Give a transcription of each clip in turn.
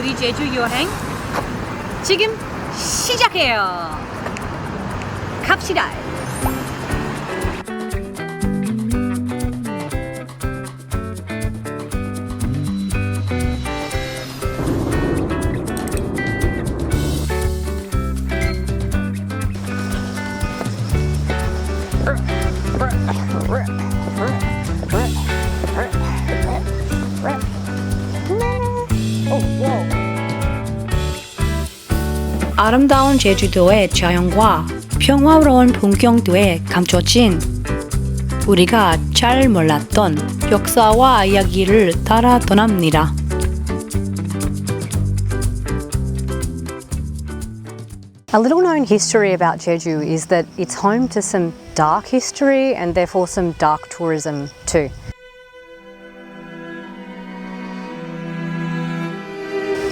우리 제주 여행 지금 시작해요. 갑시다. 아름다운 제주도의 자연과 평화로운 풍경들에 감춰진 우리가 잘 몰랐던 역사와 이야기를 따라 떠납니다. A little known history about Jeju is that it's home to some dark history and therefore some dark tourism too.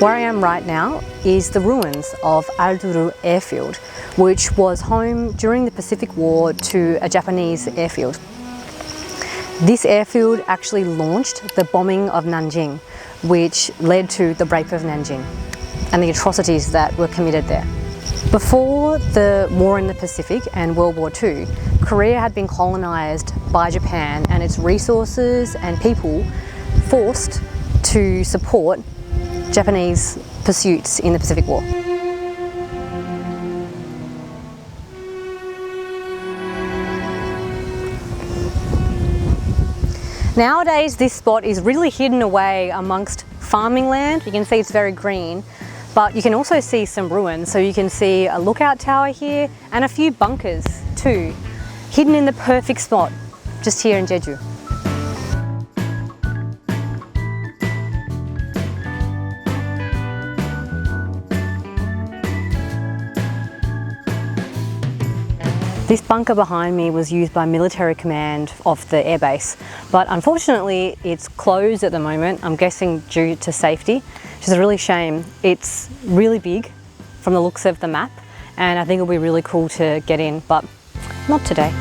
Where I am right now is the ruins of Altteureu Airfield, which was home during the Pacific War to a Japanese airfield. This airfield actually launched the bombing of Nanjing, which led to the rape of Nanjing and the atrocities that were committed there. Before the war in the Pacific and World War II, Korea had been colonised by Japan and its resources and people forced to support Japanese pursuits in the Pacific War. Nowadays, this spot is really hidden away amongst farming land. You can see it's very green, but you can also see some ruins. So you can see a lookout tower here and a few bunkers too, hidden in the perfect spot, just here in Jeju. This bunker behind me was used by military command of the airbase, but unfortunately it's closed at the moment, I'm guessing due to safety, which is a really shame. It's really big from the looks of the map, and I think it'll be really cool to get in, but not today.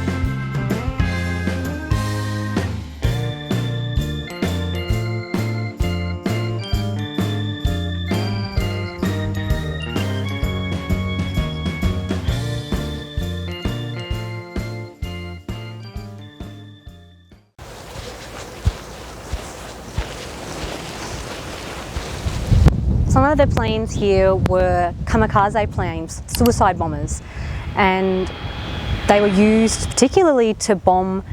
Some of the planes here were kamikaze planes, suicide bombers, and they were used particularly to bomb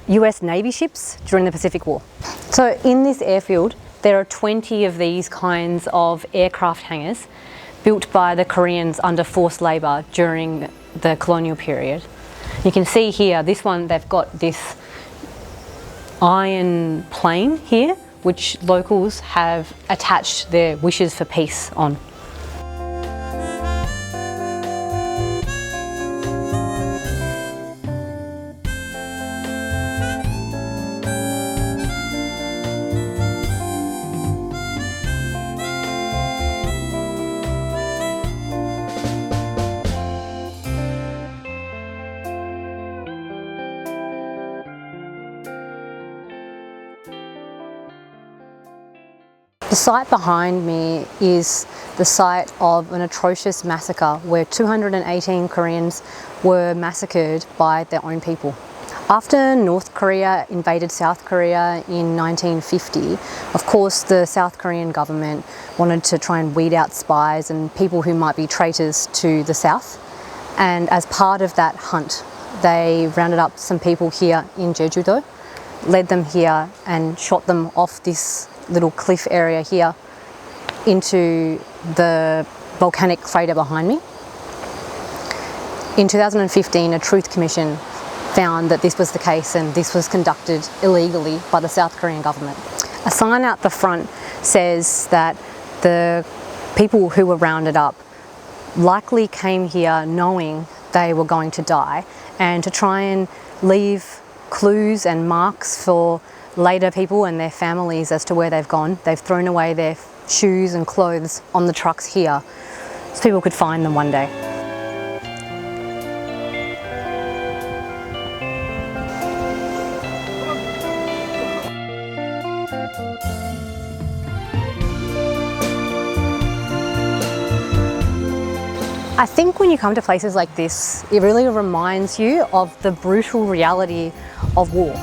US Navy ships during the Pacific War. So in this airfield, there are 20 of these kinds of aircraft hangars built by the Koreans under forced labour during the colonial period. You can see here, this one, they've got this iron plane here, which locals have attached their wishes for peace on. The site behind me is the site of an atrocious massacre where 218 Koreans were massacred by their own people. After North Korea invaded South Korea in 1950, of course the South Korean government wanted to try and weed out spies and people who might be traitors to the South. And as part of that hunt, they rounded up some people here in Jeju-do, led them here and shot them off this little cliff area here into the volcanic crater behind me. In 2015, a Truth Commission found that this was the case and this was conducted illegally by the South Korean government. A sign out the front says that the people who were rounded up likely came here knowing they were going to die, and to try and leave clues and marks for later people and their families as to where they've gone, they've thrown away their shoes and clothes on the trucks here so people could find them one day. I think when you come to places like this, it really reminds you of the brutal reality of war.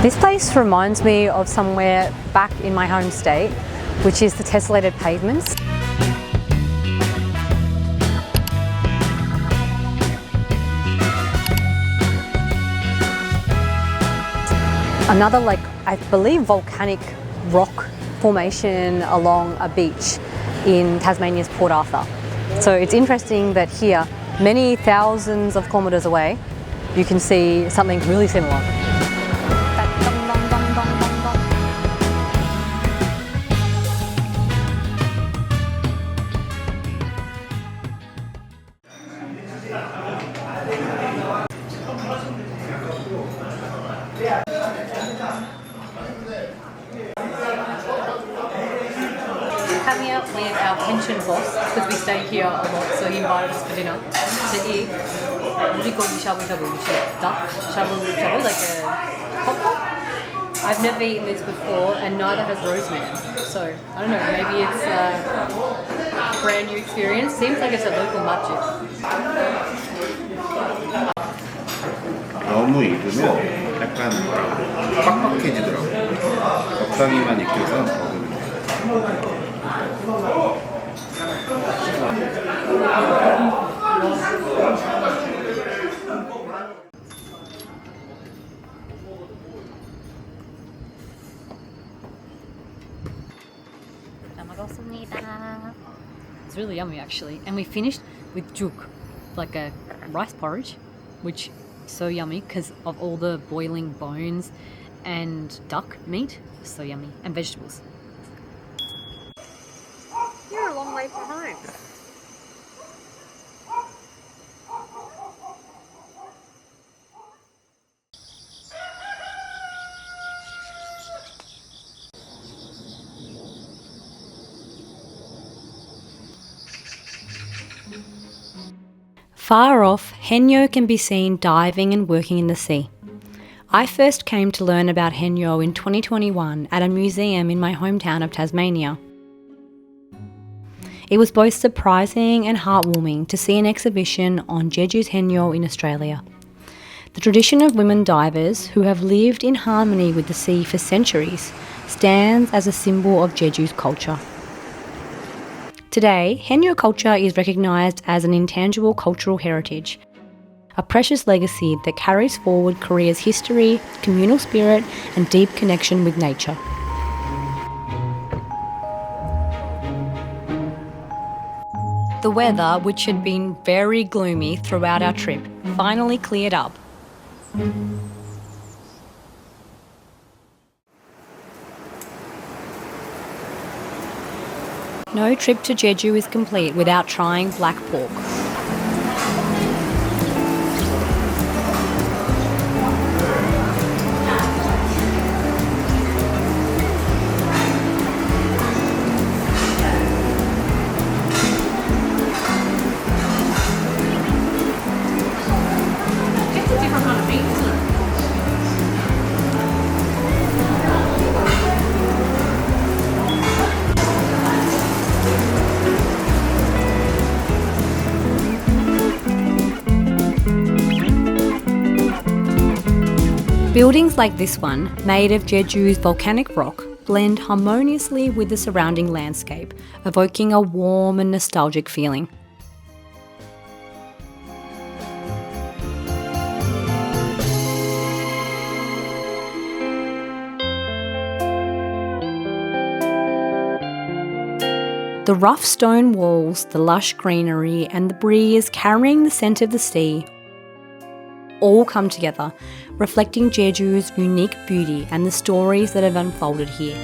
This place reminds me of somewhere back in my home state, which is the tessellated pavements. Another, like, I believe, volcanic rock formation along a beach in Tasmania's Port Arthur. So it's interesting that here, many thousands of kilometres away, you can see something really similar. Come here with our pension boss because we stay here a lot, so he invited us for dinner to eat. We call it shabu shabu, which is duck shabu shabu, like a hot pot. I've never eaten this before, and neither has Roseman. So I don't know, maybe it's a brand new experience. Seems like it's a local market. 너무 익으면 약간 빡빡해지더라고요. 적당히만 익혀서 먹으면 돼요. It's really yummy actually. And we finished with juk, like a rice porridge, which is so yummy because of all the boiling bones and duck meat. So yummy. And vegetables. You're a long way from home. Far off, Haenyeo can be seen diving and working in the sea. I first came to learn about Haenyeo in 2021 at a museum in my hometown of Tasmania. It was both surprising and heartwarming to see an exhibition on Jeju's Haenyeo in Australia. The tradition of women divers who have lived in harmony with the sea for centuries stands as a symbol of Jeju's culture. Today, Haenyeo culture is recognised as an intangible cultural heritage, a precious legacy that carries forward Korea's history, communal spirit and deep connection with nature. The weather, which had been very gloomy throughout our trip, finally cleared up. No trip to Jeju is complete without trying black pork. It's a different kind of meat, isn't it? Buildings like this one, made of Jeju's volcanic rock, blend harmoniously with the surrounding landscape, evoking a warm and nostalgic feeling. The rough stone walls, the lush greenery, and the breeze carrying the scent of the sea all come together, reflecting Jeju's unique beauty and the stories that have unfolded here.